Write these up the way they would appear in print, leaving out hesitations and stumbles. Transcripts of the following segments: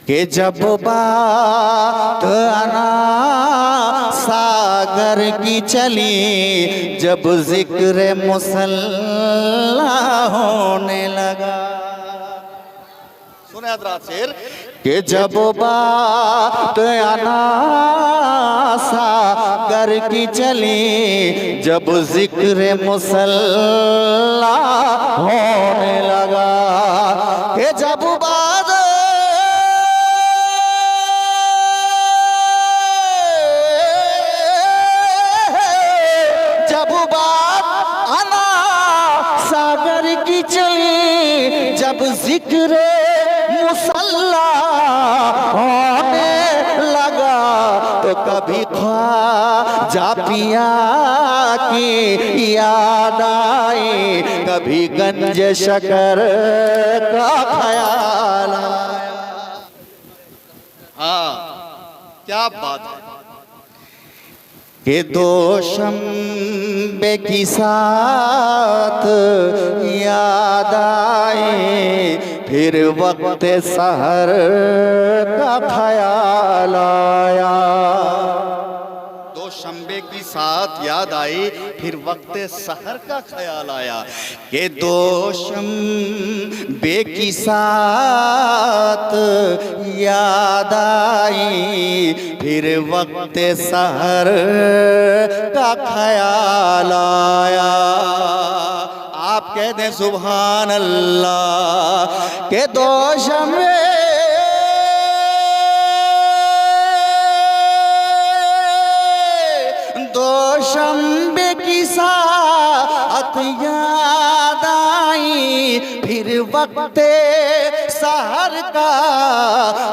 कि जब बात आना सागर की चली, जब जिक्र मुसल्ला होने लगा। सुने हजरात शेर कि जब बात आना सागर की चली, जब जिक्र मुसल्ला होने लगा। कि जब बात आना सागर की चली, जब जिक्र मुसल्ला होने लगा, तो कभी ख्वाजा पिया की याद आई, कभी गंज शकर का ख्याल आया। हाँ, क्या बात है कि दो शम्बे की साथ याद आए, फिर वक्त सहर का ख्याल आया। दो शम्बे की साथ याद आई, फिर वक्त सहर का ख्याल आया। कि दो शम्बे की साथ याद आई, फिर वक्त सहर का ख्याल आया। आप कह दें सुभान अल्लाह। के दो शम्बे की साथ याद आई, फिर वक्त सहर का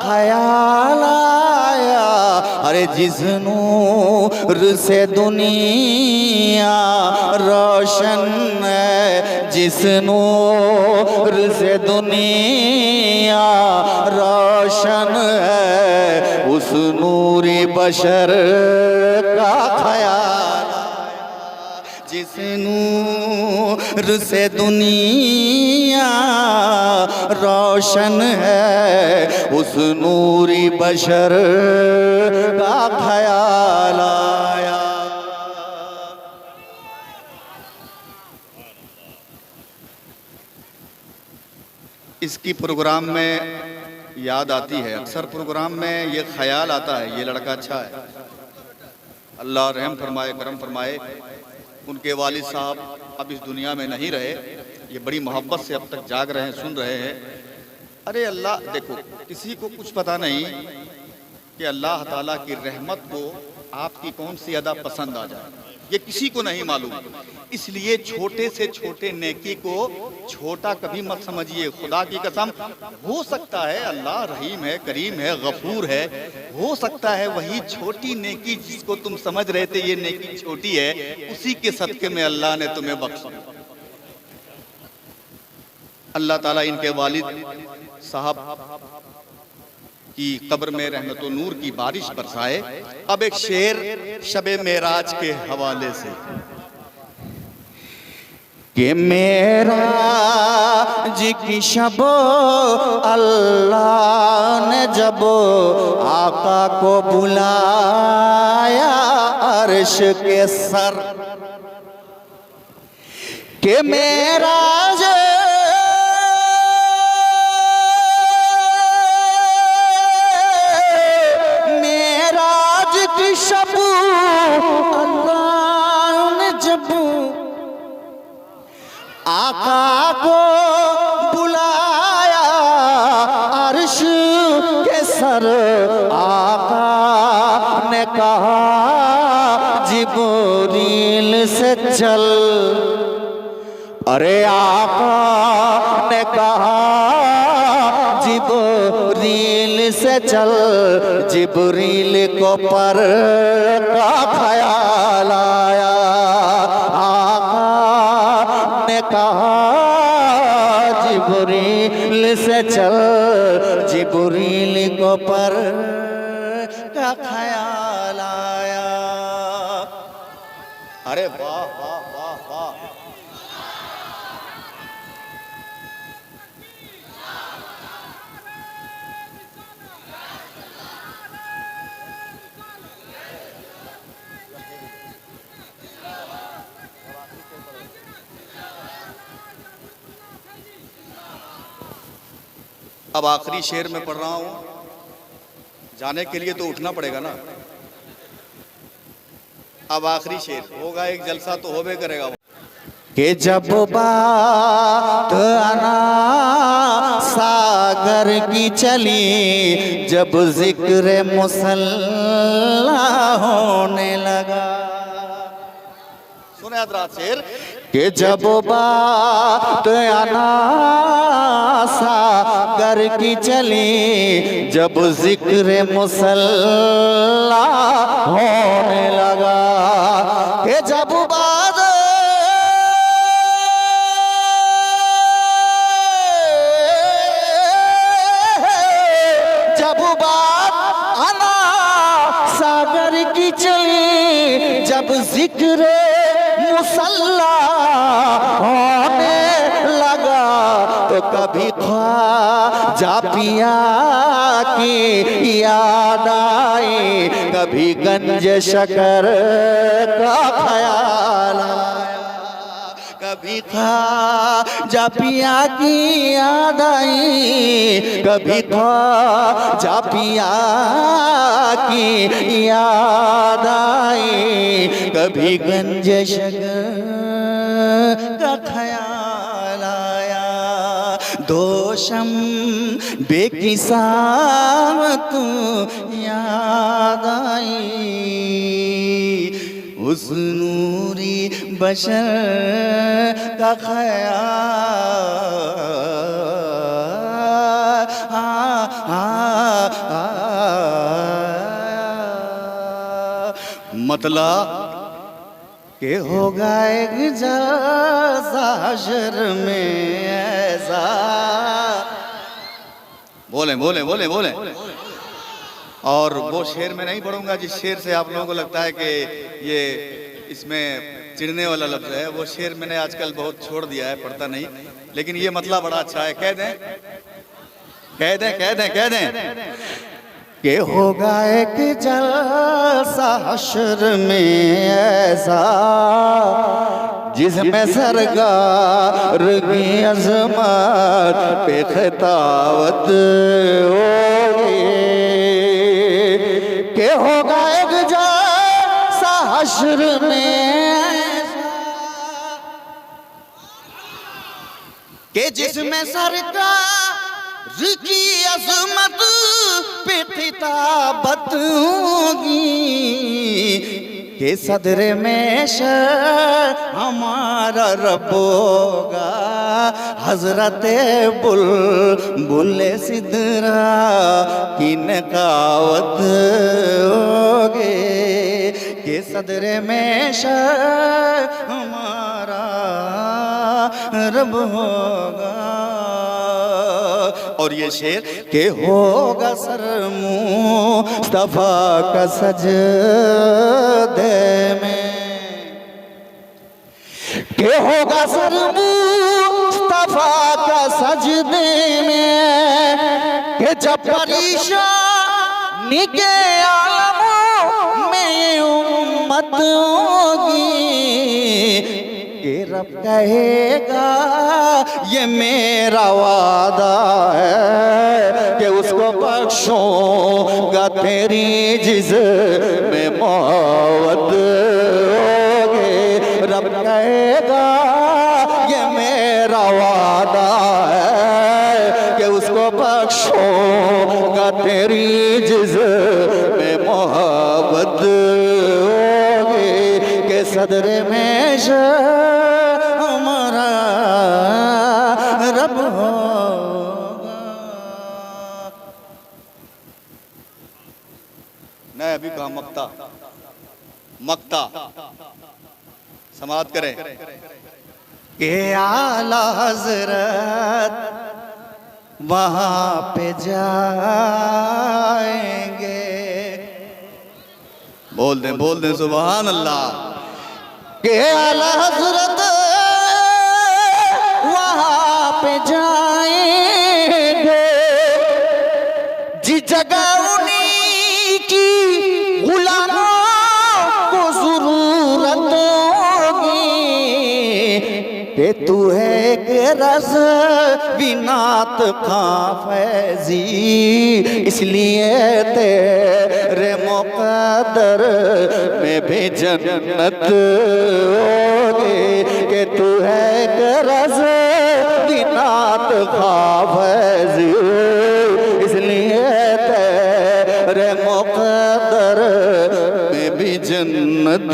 ख्याल आया। अरे जिस नूर से दुनिया रोशन है, जिस नूर से दुनिया रोशन है, उस नूरी बशर का ख्याल। जिस नूर से दुनिया रोशन है, उस नूरी बशर का ख्याल आया। इसकी प्रोग्राम में याद आती है, अक्सर प्रोग्राम में ये ख्याल आता है, ये लड़का अच्छा है, अल्लाह रहम फरमाए करम फरमाए। उनके वालिद साहब अब इस दुनिया में नहीं रहे, ये बड़ी मोहब्बत से अब तक जाग रहे हैं, सुन रहे हैं। अरे अल्लाह, देखो किसी को कुछ पता नहीं कि अल्लाह ताला की रहमत को आपकी कौन सी अदा पसंद आ जाए, ये किसी को नहीं मालूम। इसलिए छोटे से छोटे नेकी को छोटा कभी मत समझिए। खुदा की कसम, हो सकता है अल्लाह रहीम है, करीम है, गफूर है, हो सकता है वही छोटी नेकी जिसको तुम समझ रहे थे ये नेकी छोटी है, उसी के सदके में अल्लाह ने तुम्हें बख्शा। अल्लाह ताला इनके वालिद साहब की कब्र में रहमत और नूर की बारिश बरसाए। अब एक शेर शबे मेराज के हवाले से कि मेराज की शबो अल्लाह ने जब आका को बुलाया अर्श के सर, कि मेराज की शब अल्लाह ने जब आका को बुलाया अर्श के सर, आका ने कहा जिब्रील से चल। अरे आका ने कहा जिब्रील से चल, जिब्रील को पर का ख्याल आया। आका ने कहा जिब्रील से चल, जिब्रील को पर का ख्याल आया। अरे वाह वाह वाह वाह। अब आखिरी शेर में पढ़ रहा हूं, जाने के लिए तो उठना पड़ेगा ना। अब आखिरी शेर होगा, एक जलसा तो होबे करेगा कि जब बात आना सागर की चली, जब जिक्र मुसल्ला होने लगा। सुने हजरात शेर कि जब बात आना सागर की चली, जब जिक्र मुसल्ला होने लगा। कि जब बात आना सागर की चली, जब जिक्र मुसल्ला होने लगा, तो कभी ख्वाजा पिया की याद आई, कभी गंज शकर का ख्याल आया, कभी ख्वाजा पिया की याद आई, कभी ख्वाजा पिया की याद आई, कभी गंज शकर का ख्याल आया। दोषम बेकिसामत याद आई, उस नूरी बशर का ख्याल मतला के होगा एक जलसा हश्र में ऐसा। बोले बोले बोले बोले। और वो शेर में नहीं पढ़ूंगा जिस शेर से आप लोगों को लगता है कि ये इसमें चिढ़ने वाला लफ्ज है, वो शेर मैंने आजकल बहुत छोड़ दिया है, पढ़ता नहीं, लेकिन ये मतलब बड़ा अच्छा है। कह दें कह दें कह दें कह दें कि होगा एक जलसा हश्र में ऐसा, जिसमें सरकार की अज़मत पे खिताबत होगी। कि होगा एक जलसा हश्र में ऐसा, कि जिसमें सरकार की अज़मत पे खिताबत होगी। के सदरे में शर हमारा रब होगा, हजरत बुलबुल सिदरा की नकावत होगी। के सदरे में शर हमारा रब होगा। और ये शेर के होगा सर मुस्तफा का सजदे में, के होगा सर मुस्तफा का सजदे में, के जब परेशानी के आलमों में उम्मत होगी। कि रब कहेगा ये मेरा वादा है, कि उसको बख्शूंगा तेरी जिस्म मोहब्बत होगी। रब कहेगा ये मेरा वादा है, कि उसको बख्शूंगा तेरी जिस्म मोहब्बत होगी। के सदरे में हमारा रब होगा। नहीं अभी कहा मक्ता मक्ता समाप्त करें। के आला हजरत वहाँ पे जाएंगे। बोल दें सुभान अल्लाह। के आला हजरत वहाँ पे जाएंगे, जिस जगह उन्हीं की गुलामों को जरूरत होगी। कि तू है एक रस बिनात खां फैजी, इसलिए तेरे मुक़द्दर में भी जन्नत होगी कि तू है रस बिनात खां फैजी, इसलिए तेरे मुक़द्दर में भी जन्नत